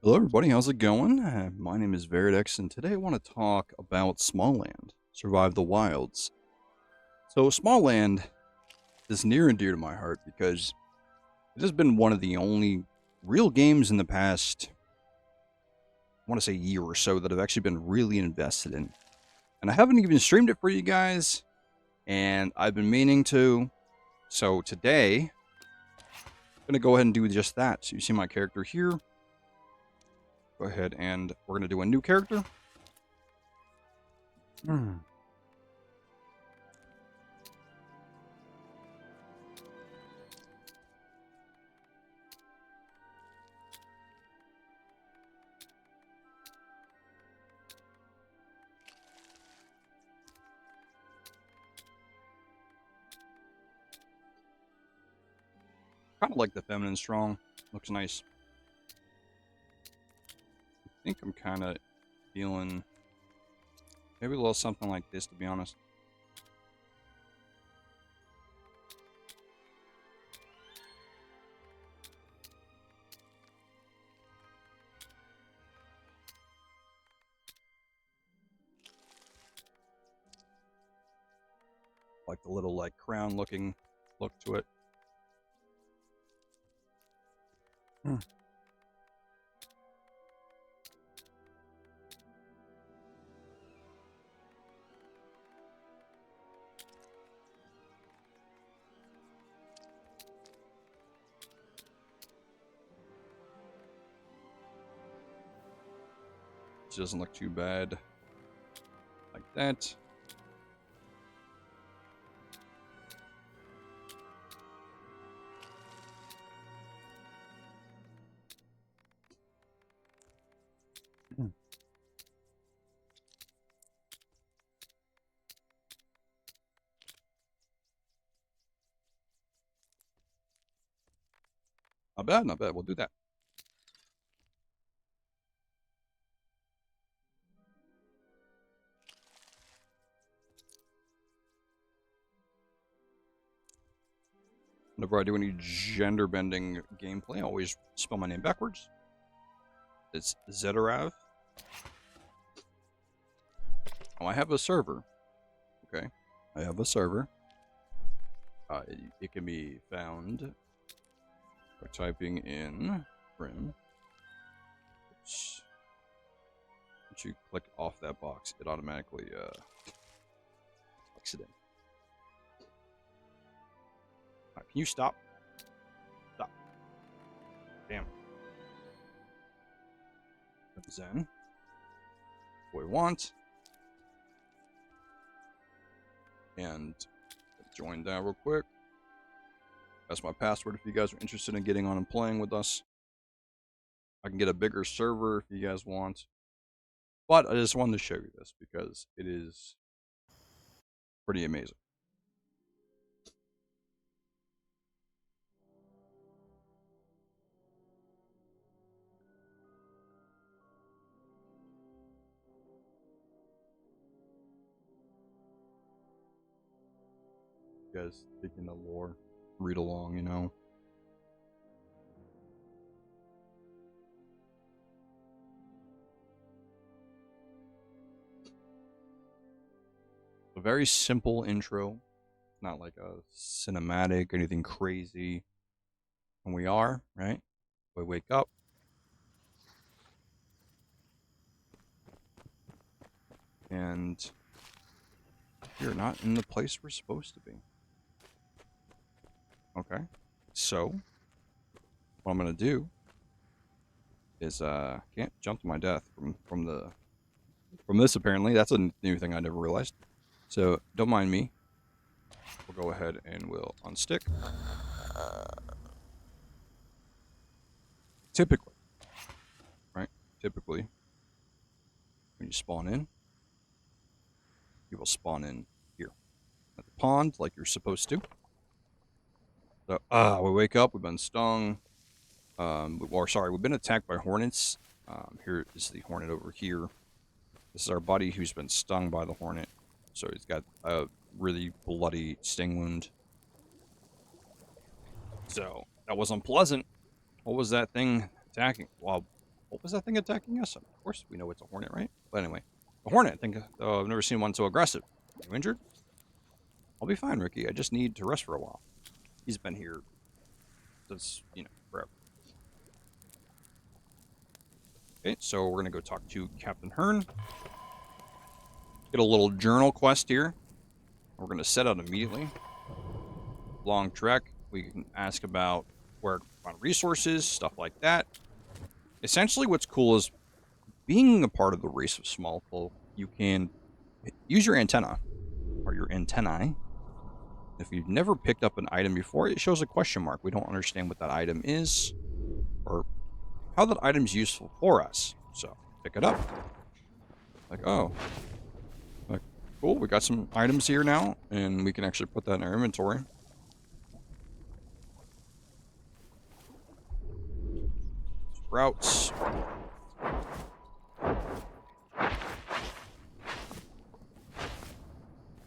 Hello, everybody. How's it going? My name is Veridex, and today I want to talk about Smalland, Survive the Wilds. So, Smalland is near and dear to my heart because it has been one of the only real games in the past, I want to say, year or so that I've actually been really invested in. And I haven't even streamed it for you guys, and I've been meaning to. So, today, I'm going to go ahead and do just that. So, you see my character here. Go ahead and we're going to do a new character. Kind of like the feminine strong. Looks nice. I think I'm kind of feeling maybe a little something like this, to be honest. Like the little like crown looking look to it. Hmm. It doesn't look too bad. Like that. Hmm. Not bad, not bad. We'll do that. Whenever I do any gender bending gameplay, I always spell my name backwards. It's Zedarav. Oh, I have a server. Okay. I have a server. It can be found by typing in Rim. Once you click off that box, it automatically clicks it in. Right, can you stop? Stop. Damn. Zen. What we want. And join that real quick. That's my password if you guys are interested in getting on and playing with us. I can get a bigger server if you guys want. But I just wanted to show you this because it is pretty amazing. You guys taking the lore, read along, you know. A very simple intro, not like a cinematic, anything crazy. And we are, right? We wake up. And we're not in the place we're supposed to be. Okay. So, what I'm gonna do is can't jump to my death from this apparently. That's a new thing I never realized. So don't mind me. We'll go ahead and we'll unstick. Typically, right? Typically, when you spawn in, you will spawn in here at the pond like you're supposed to. So we wake up, we've been stung. We've been attacked by hornets. Here is the hornet over here. This is our buddy who's been stung by the hornet. So he's got a really bloody sting wound. So that was unpleasant. What was that thing attacking? Well, What was that thing attacking us? Of course, we know it's a hornet, right? But anyway, a hornet. I think I've never seen one so aggressive. Are you injured? I'll be fine, Ricky. I just need to rest for a while. He's been here since, forever. Okay, so we're gonna go talk to Captain Hearn. Get a little journal quest here. We're gonna set out immediately. Long trek. We can ask about where to find resources, stuff like that. Essentially, what's cool is being a part of the race of small folk, you can use your antenna or your antennae. If you've never picked up an item before, it shows a question mark. We don't understand what that item is or how that item's useful for us. So pick it up. Like, oh, like, cool. We got some items here now, and we can actually put that in our inventory. Routes.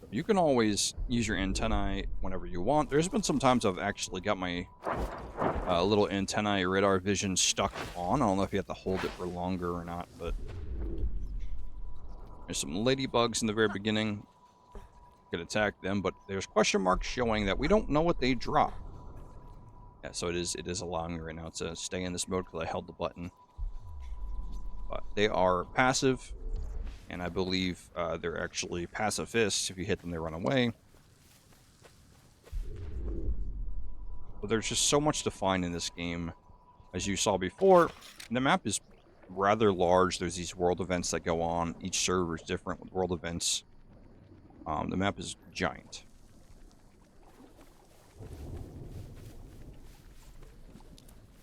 You can always use your antennae whenever you want. There's been some times I've actually got my little antennae radar vision stuck on. I don't know if you have to hold it for longer or not, but there's some ladybugs in the very beginning. You could attack them, but there's question marks showing that we don't know what they drop. Yeah, so it is allowing me right now to stay in this mode because I held the button. But they are passive, and I believe they're actually pacifists. If you hit them, they run away. But there's just so much to find in this game. As you saw before, the map is rather large. There's these world events that go on. Each server is different with world events. The map is giant.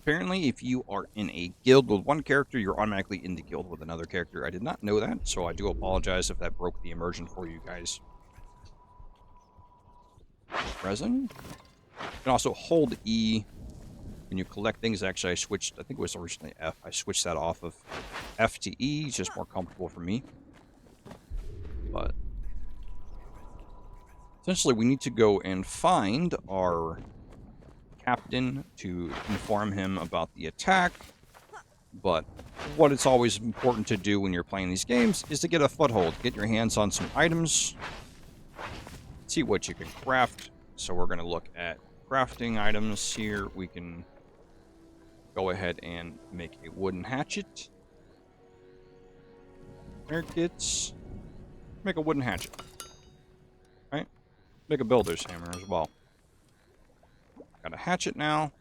Apparently, if you are in a guild with one character, you're automatically in the guild with another character. I did not know that, so I do apologize if that broke the immersion for you guys. Resin. You can also hold E when you collect things. Actually, I switched, I think it was originally F. I switched that off of F to E. It's just more comfortable for me. But essentially, we need to go and find our captain to inform him about the attack. But what it's always important to do when you're playing these games is to get a foothold, get your hands on some items, see what you can craft. So we're going to look at crafting items here. We can go ahead and make a wooden hatchet. There kits. Make a wooden hatchet. Right? Make a builder's hammer as well. Got a hatchet now.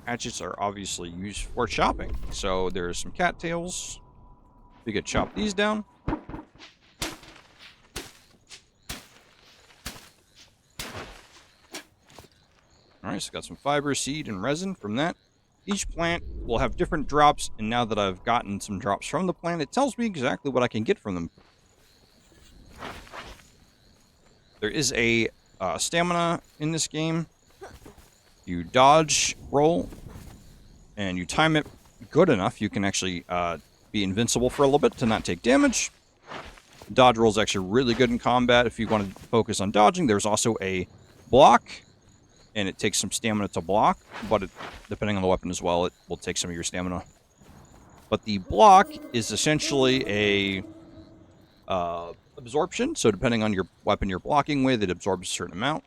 Hatchets are obviously used for chopping. So there's some cattails. We could chop these down. Alright, so got some fiber, seed, and resin from that. Each plant will have different drops, and now that I've gotten some drops from the plant, it tells me exactly what I can get from them. There is a stamina in this game. You dodge, roll, and you time it good enough, you can actually be invincible for a little bit to not take damage. Dodge roll is actually really good in combat if you want to focus on dodging. There's also a block, and it takes some stamina to block, but depending on the weapon as well, it will take some of your stamina. But the block is essentially a absorption, so depending on your weapon you're blocking with, it absorbs a certain amount.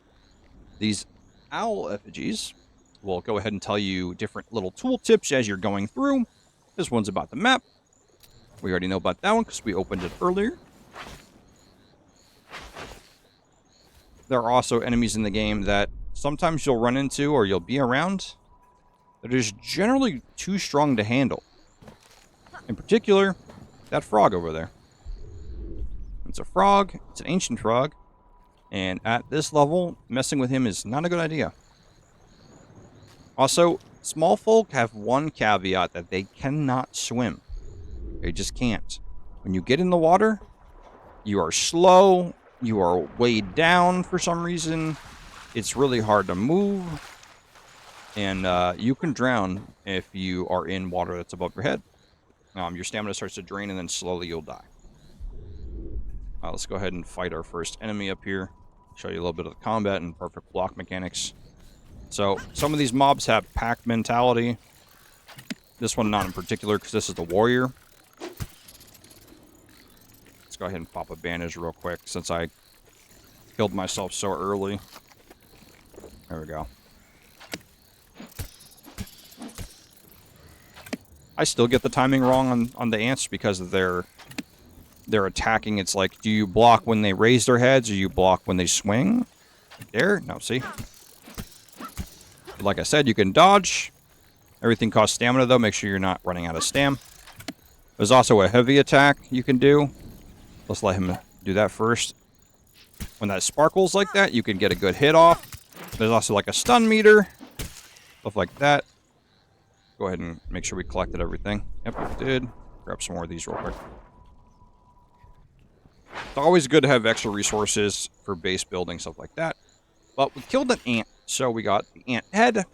These owl effigies will go ahead and tell you different little tool tips as you're going through. This one's about the map. We already know about that one because we opened it earlier. There are also enemies in the game that sometimes you'll run into or you'll be around that are just generally too strong to handle. In particular, that frog over there. It's a frog. It's an ancient frog. And at this level, messing with him is not a good idea. Also, small folk have one caveat that they cannot swim. They just can't. When you get in the water, you are slow, you are weighed down for some reason, it's really hard to move, and you can drown if you are in water that's above your head. Your stamina starts to drain, and then slowly you'll die. Let's go ahead and fight our first enemy up here. Show you a little bit of the combat and perfect block mechanics. So, some of these mobs have pack mentality. This one not in particular, because this is the warrior. Let's go ahead and pop a bandage real quick, since I killed myself so early. There we go. I still get the timing wrong on the ants because of their attacking. It's like, do you block when they raise their heads, or you block when they swing? There? No, see? Like I said, you can dodge. Everything costs stamina, though. Make sure you're not running out of stam. There's also a heavy attack you can do. Let's let him do that first. When that sparkles like that, you can get a good hit off. There's also like a stun meter. Stuff like that. Go ahead and make sure we collected everything. Yep, we did. Grab some more of these real quick. It's always good to have extra resources for base building, stuff like that. But we killed an ant, so we got the ant head.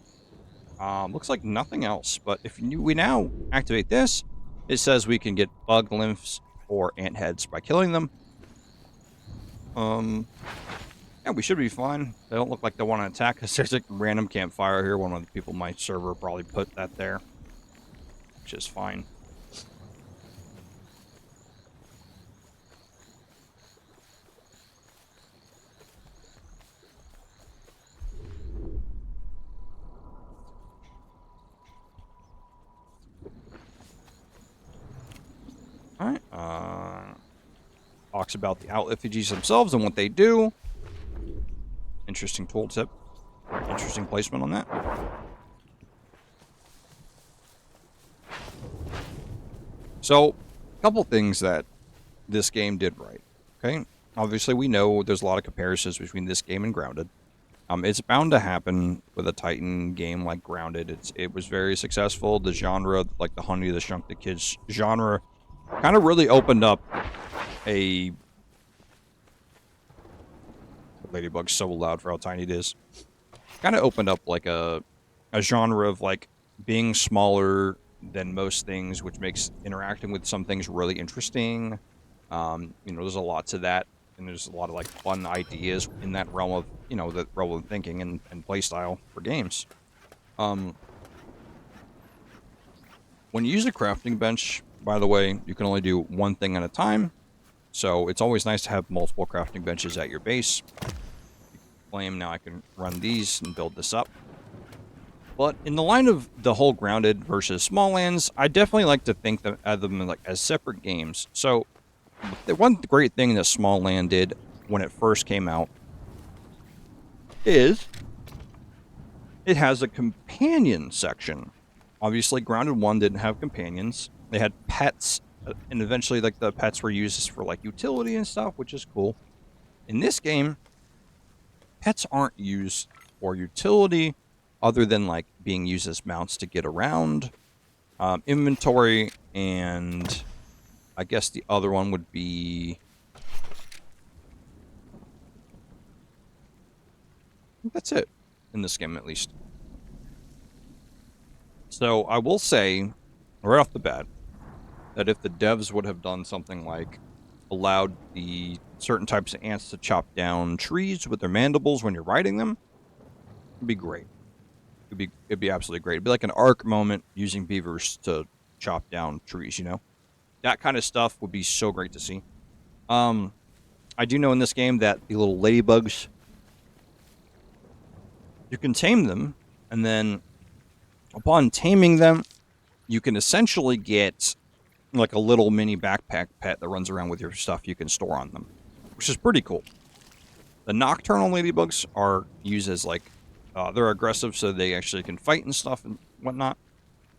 Looks like nothing else, but if we now activate this, it says we can get bug lymphs or ant heads by killing them. Yeah, we should be fine. They don't look like they want to attack us. There's a random campfire here. One of the people on my server probably put that there, which is fine. Alright, talks about the owl effigies themselves and what they do. Interesting tooltip. Interesting placement on that. So, a couple things that this game did right. Okay, obviously we know there's a lot of comparisons between this game and Grounded. It's bound to happen with a Titan game like Grounded. It was very successful. The genre, like the Honey, the Shrunk the Kids genre, kind of really opened up a... Ladybug's so loud for how tiny it is. Kind of opened up like a genre of like being smaller than most things, which makes interacting with some things really interesting. There's a lot to that, and there's a lot of like fun ideas in that realm of, the realm of thinking and play style for games. When you use a crafting bench, by the way, you can only do one thing at a time. So it's always nice to have multiple crafting benches at your base. Flame, now I can run these and build this up. But in the line of the whole Grounded versus Smallands, I definitely like to think of them like as separate games. So the one great thing that Smalland did when it first came out is it has a companion section. Obviously, Grounded 1 didn't have companions. They had pets, and eventually like the pets were used for like utility and stuff, which is cool. In this game, pets aren't used for utility other than like being used as mounts to get around, inventory, and I guess the other one would be, I think that's it in this game at least. So I will say right off the bat that if the devs would have done something like allowed the certain types of ants to chop down trees with their mandibles when you're riding them, it'd be great. It'd be absolutely great. It'd be like an Ark moment using beavers to chop down trees, That kind of stuff would be so great to see. I do know in this game that the little ladybugs, you can tame them, and then upon taming them, you can essentially get like a little mini backpack pet that runs around with your stuff you can store on them, which is pretty cool. The nocturnal ladybugs are used as like, they're aggressive, so they actually can fight and stuff and whatnot.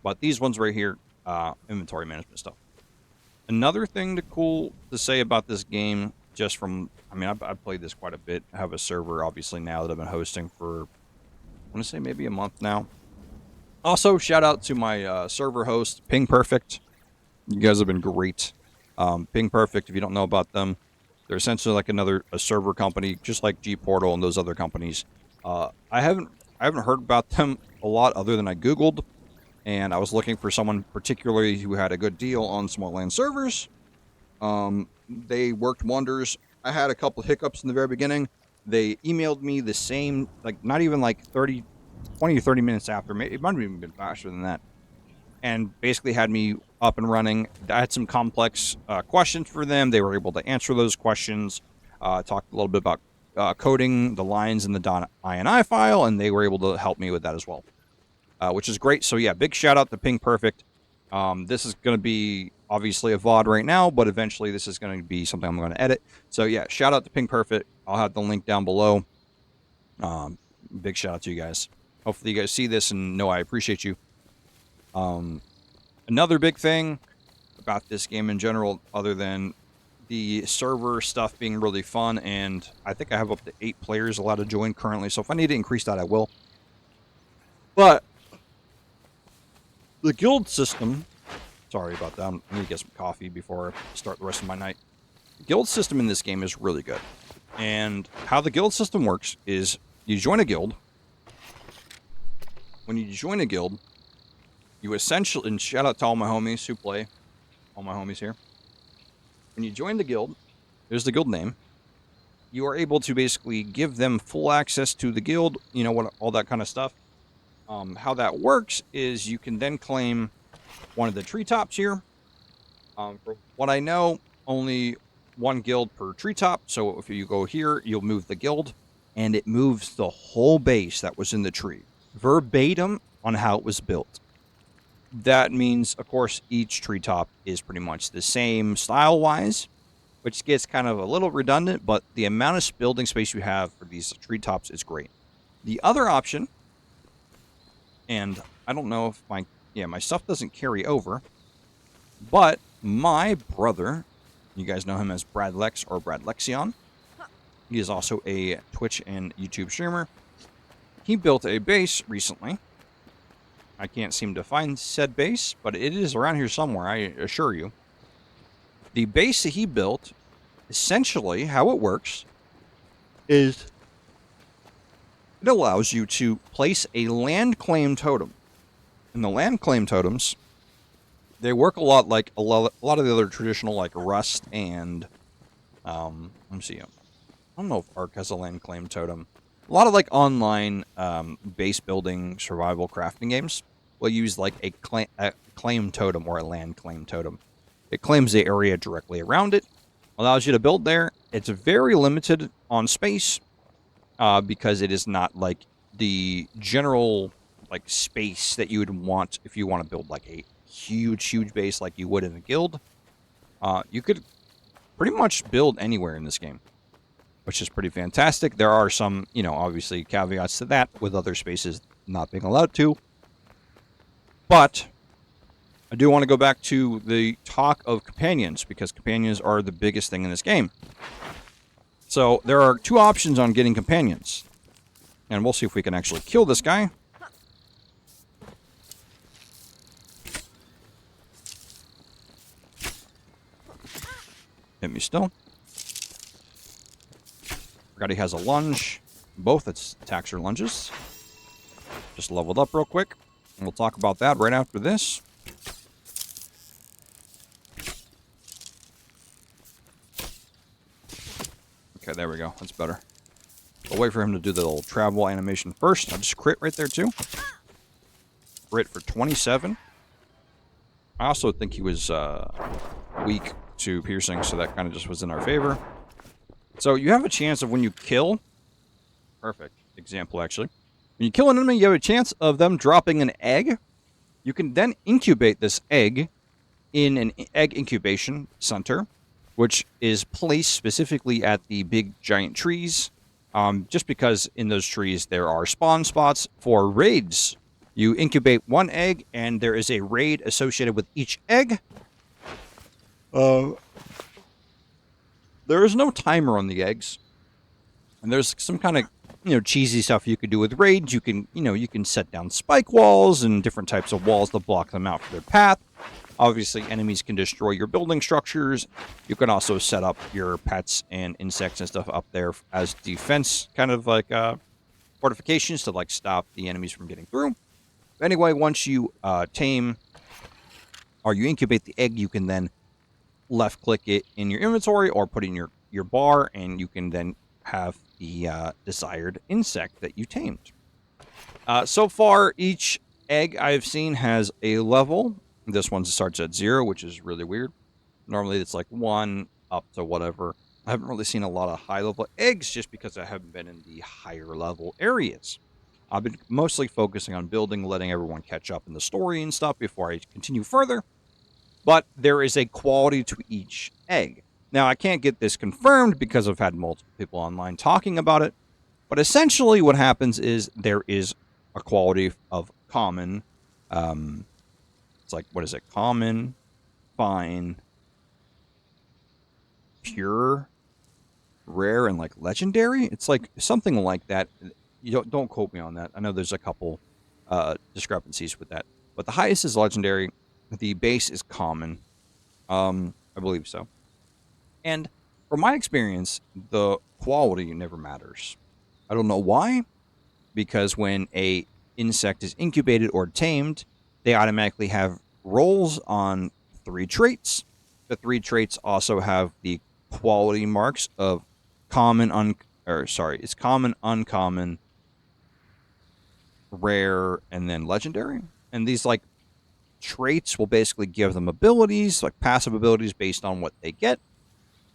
But these ones right here, inventory management stuff. Another thing to say about this game, just from, I've played this quite a bit. I have a server, obviously, now that I've been hosting for, I want to say maybe a month now. Also, shout out to my server host, Ping Perfect. You guys have been great. Ping Perfect, if you don't know about them, they're essentially like a server company, just like G Portal and those other companies. I haven't heard about them a lot other than I Googled, and I was looking for someone particularly who had a good deal on Smalland servers. They worked wonders. I had a couple hiccups in the very beginning. They emailed me the same, like not even like 20 or 30 minutes after. It might have even been faster than that. and basically had me up and running. I had some complex questions for them. They were able to answer those questions. Talked a little bit about coding the lines in the .ini file, and they were able to help me with that as well, which is great. So yeah, big shout out to Ping Perfect. This is going to be obviously a VOD right now, but eventually this is going to be something I'm going to edit. So yeah, shout out to Ping Perfect. I'll have the link down below. Big shout out to you guys. Hopefully you guys see this and know I appreciate you. Another big thing about this game in general, other than the server stuff being really fun, and I think I have up to 8 players allowed to join currently, so if I need to increase that, I will. But the guild system, sorry about that, I need to get some coffee before I start the rest of my night. The guild system in this game is really good. And how the guild system works is you join a guild. When you join a guild, you essentially, and shout out to all my homies who play, all my homies here. When you join the guild, there's the guild name. You are able to basically give them full access to the guild, you know, what, all that kind of stuff. How that works is you can then claim one of the treetops here. For what I know, only one guild per treetop. So if you go here, you'll move the guild, and it moves the whole base that was in the tree, verbatim on how it was built. That means, of course, each treetop is pretty much the same style-wise, which gets kind of a little redundant, but the amount of building space you have for these treetops is great. The other option, and I don't know if my stuff doesn't carry over, but my brother, you guys know him as Brad Lex or Brad Lexion. He is also a Twitch and YouTube streamer. He built a base recently. I can't seem to find said base, but it is around here somewhere, I assure you. The base that he built, essentially how it works is it allows you to place a land claim totem. And the land claim totems, they work a lot like a lot of the other traditional, like Rust and let me see. I don't know if Ark has a land claim totem. A lot of like online base building survival crafting games will use like a claim totem or a land claim totem. It claims the area directly around it, allows you to build there. It's very limited on space because it is not like the general like space that you would want if you want to build like a huge base like you would in a guild. You could pretty much build anywhere in this game, which is pretty fantastic. There are some, you know, obviously caveats to that with other spaces not being allowed to. But I do want to go back to the talk of companions, because companions are the biggest thing in this game. So there are 2 options on getting companions. And we'll see if we can actually kill this guy. Hit me still. Forgot he has a lunge. Both its attacks are lunges. Just leveled up real quick. And we'll talk about that right after this. Okay, there we go. That's better. I'll wait for him to do the little travel animation first. I just crit right there, too. Crit for 27. I also think he was weak to piercing, so that kind of just was in our favor. So you have a chance of when you kill... Perfect example, actually. When you kill an enemy, you have a chance of them dropping an egg. You can then incubate this egg in an egg incubation center, which is placed specifically at the big giant trees, just because in those trees there are spawn spots for raids. You incubate one egg, and there is a raid associated with each egg. There is no timer on the eggs, and there's some kind of, you know, cheesy stuff you could do with raids. You can, you know, you can set down spike walls and different types of walls to block them out for their path. Obviously, enemies can destroy your building structures. You can also set up your pets and insects and stuff up there as defense, kind of like fortifications to like stop the enemies from getting through. But anyway, once you tame or you incubate the egg, you can then left-click it in your inventory or put it in your bar, and you can then have the desired insect that you tamed. So far, each egg I've seen has a level. This one starts at 0, which is really weird. Normally it's like 1 up to whatever. I haven't really seen a lot of high level eggs just because I haven't been in the higher level areas. I've been mostly focusing on building, letting everyone catch up in the story and stuff before I continue further. But there is a quality to each egg. Now, I can't get this confirmed because I've had multiple people online talking about it. But essentially, what happens is there is a quality of common. It's like, what is it? Common, fine, pure, rare, and like legendary. It's like something like that. You don't quote me on that. I know there's a couple discrepancies with that, but the highest is legendary. The base is common. I believe so. And from my experience, the quality never matters. I don't know why, because when a insect is incubated or tamed, they automatically have rolls on 3 traits. The 3 traits also have the quality marks of it's common, uncommon, rare, and then legendary. And these like traits will basically give them abilities, like passive abilities based on what they get.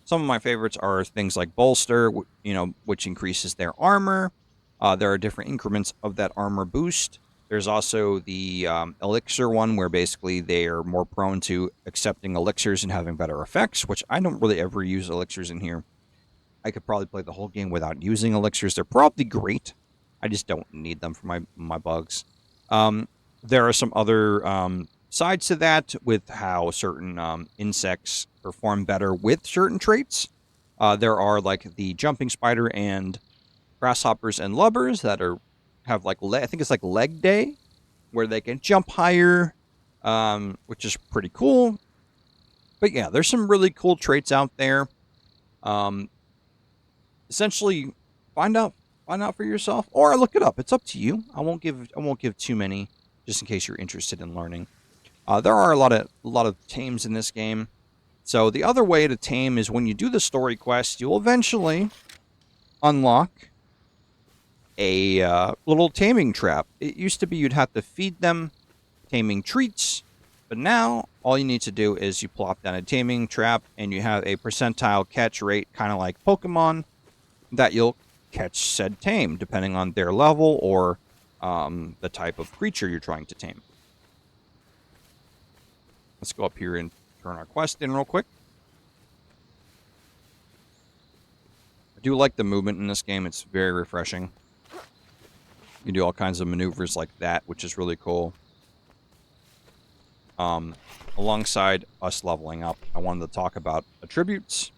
Some of my favorites are things like bolster, which increases their armor. There are different increments of that armor boost. There's also the elixir one, where basically they are more prone to accepting elixirs and having better effects, which I don't really ever use elixirs in here. I could probably play the whole game without using elixirs. They're probably great. I just don't need them for my bugs. There are some other sides to that with how certain insects perform better with certain traits. There are like the jumping spider and grasshoppers and lubbers that have like I think it's like leg day, where they can jump higher, which is pretty cool. But yeah, there's some really cool traits out there. Essentially, find out for yourself, or look it up. It's up to you. I won't give too many, just in case you're interested in learning. There are a lot of tames in this game. So the other way to tame is when you do the story quest, you'll eventually unlock a little taming trap. It used to be you'd have to feed them taming treats, but now all you need to do is you plop down a taming trap and you have a percentile catch rate, kind of like Pokemon, that you'll catch said tame, depending on their level or the type of creature you're trying to tame. Let's go up here and turn our quest in real quick. I do like the movement in this game. It's very refreshing. You can do all kinds of maneuvers like that, which is really cool. Alongside us leveling up, I wanted to talk about attributes.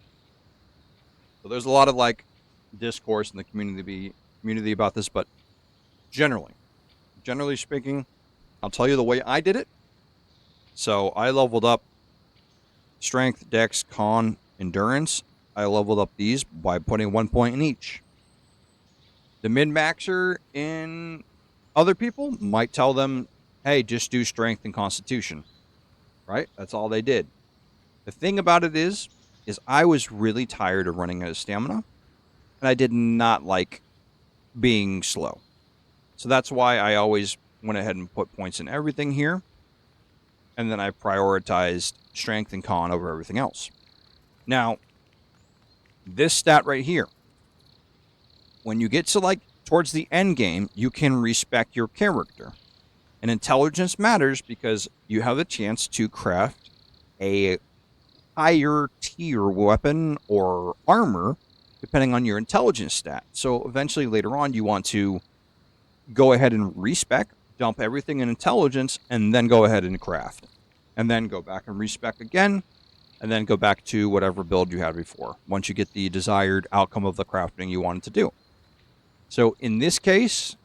So there's a lot of like discourse in the community about this, but generally speaking, I'll tell you the way I did it. So I leveled up strength, dex, con, endurance. I leveled up these by putting 1 point in each. The min-maxer in other people might tell them, hey, just do strength and constitution. Right? That's all they did. The thing about it is I was really tired of running out of stamina, and I did not like being slow. So that's why I always went ahead and put points in everything here, and then I prioritized strength and con over everything else. Now, this stat right here, when you get to like towards the end game, you can respec your character. And intelligence matters because you have a chance to craft a higher tier weapon or armor depending on your intelligence stat. So eventually later on, you want to go ahead and respec, dump everything in intelligence, and then go ahead and craft. And then go back and respec again, and then go back to whatever build you had before, once you get the desired outcome of the crafting you wanted to do. So in this case,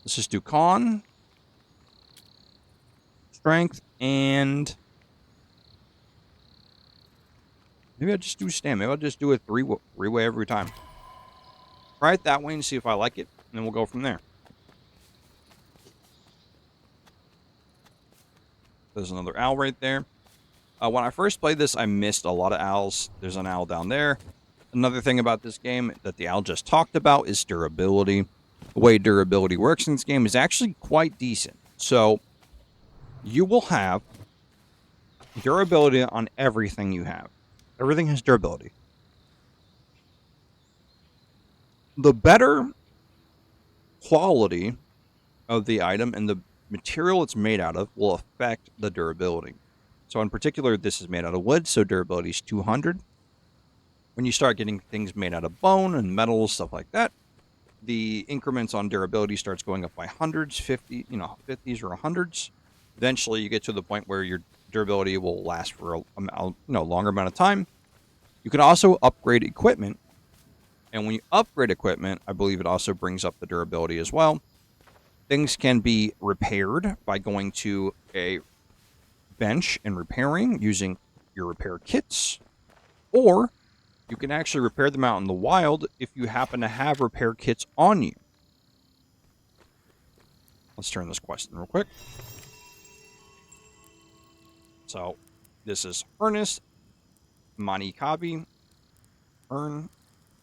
let's just do con, strength, and maybe I'll just do stamina. Maybe I'll just do a three-way every time. Try it that way and see if I like it, and then we'll go from there. There's another owl right there. When I first played this, I missed a lot of owls. There's an owl down there. Another thing about this game that the owl just talked about is durability. way durability works in this game is actually quite decent. So you will have durability on everything you have. Everything has durability. The better quality of the item and the material it's made out of will affect the durability. So in particular, this is made out of wood, so durability is 200. When you start getting things made out of bone and metals, stuff like that, the increments on durability starts going up by hundreds, 50s or hundreds. Eventually, you get to the point where your durability will last for a longer amount of time. You can also upgrade equipment, and when you upgrade equipment, I believe it also brings up the durability as well. Things can be repaired by going to a bench and repairing using your repair kits, or you can actually repair them out in the wild if you happen to have repair kits on you. Let's turn this quest in real quick. So, this is Ernest Manikabi. Ern.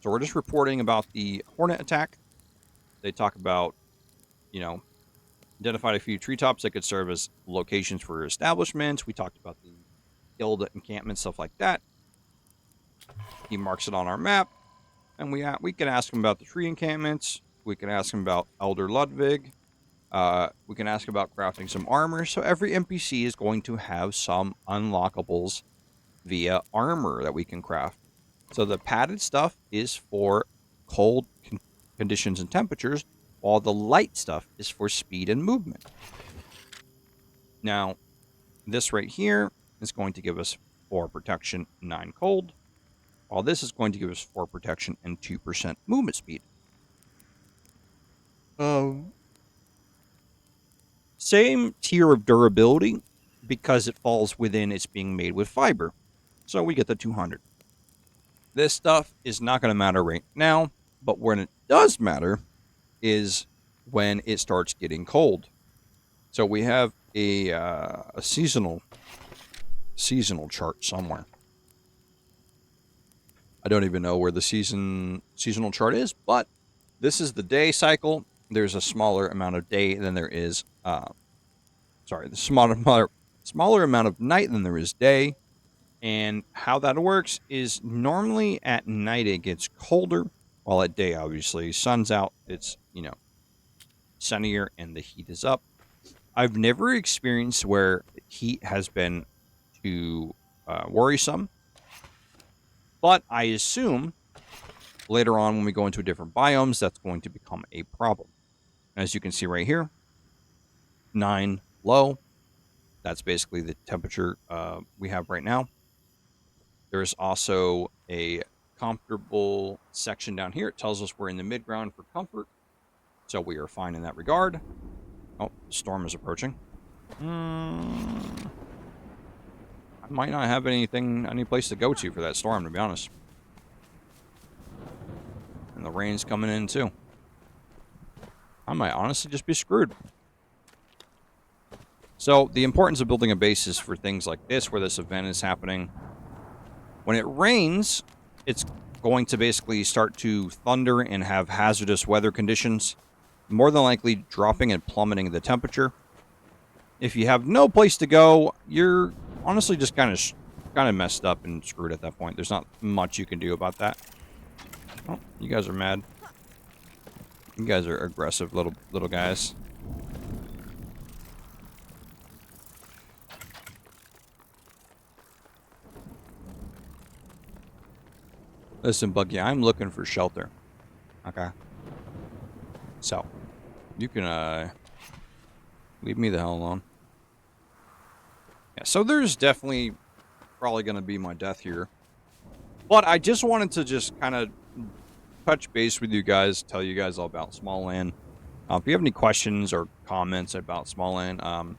So we're just reporting about the Hornet attack. They talk about, identified a few treetops that could serve as locations for establishments. We talked about the guild encampment, stuff like that. He marks it on our map, and we can ask him about the tree encampments. We can ask him about Elder Ludwig. We can ask about crafting some armor. So every NPC is going to have some unlockables via armor that we can craft. So the padded stuff is for cold conditions and temperatures, while the light stuff is for speed and movement. Now, this right here is going to give us 4 protection, 9 cold, while this is going to give us 4 protection and 2% movement speed. Same tier of durability because it falls within it's being made with fiber. So we get the 200. This stuff is not going to matter right now, but when it does matter is when it starts getting cold. So we have a seasonal chart somewhere. I don't even know where the seasonal chart is, but this is the day cycle. There's a smaller amount of day than there is, the smaller amount of night than there is day. And how that works is normally at night it gets colder, while at day, obviously, sun's out, it's, sunnier and the heat is up. I've never experienced where heat has been too worrisome, but I assume later on when we go into different biomes, that's going to become a problem. As you can see right here, 9 low. That's basically the temperature we have right now. There's also a comfortable section down here. It tells us we're in the mid-ground for comfort. So we are fine in that regard. Oh, the storm is approaching. I might not have any place to go to for that storm, to be honest. And the rain's coming in, too. I might honestly just be screwed. So the importance of building a base is for things like this, where this event is happening. When it rains, it's going to basically start to thunder and have hazardous weather conditions, more than likely dropping and plummeting the temperature. If you have no place to go, you're honestly just kind of messed up and screwed at that point. There's not much you can do about that. Oh, you guys are mad. You guys are aggressive little guys. Listen, Buggy, I'm looking for shelter. Okay. So, you can, leave me the hell alone. Yeah, so there's definitely probably going to be my death here. But I just wanted to just kind of touch base with you guys, tell you guys all about Smalland. If you have any questions or comments about Smalland,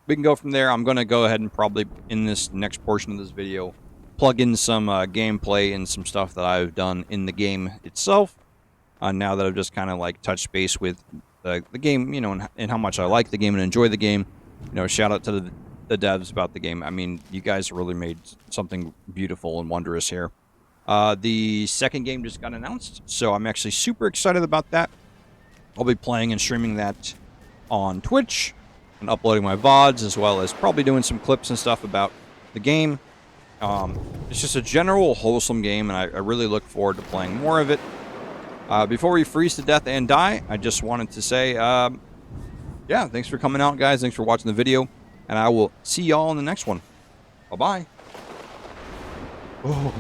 we can go from there. I'm going to go ahead and probably, in this next portion of this video, plug in some gameplay and some stuff that I've done in the game itself. Now that I've just kind of like touched base with the game, and how much I like the game and enjoy the game. Shout out to the devs about the game. I mean, you guys really made something beautiful and wondrous here. The second game just got announced, so I'm actually super excited about that. I'll be playing and streaming that on Twitch and uploading my VODs, as well as probably doing some clips and stuff about the game. It's just a general wholesome game, and I really look forward to playing more of it. Before we freeze to death and die, I just wanted to say, yeah, thanks for coming out, guys. Thanks for watching the video, and I will see y'all in the next one. Bye-bye. Oh.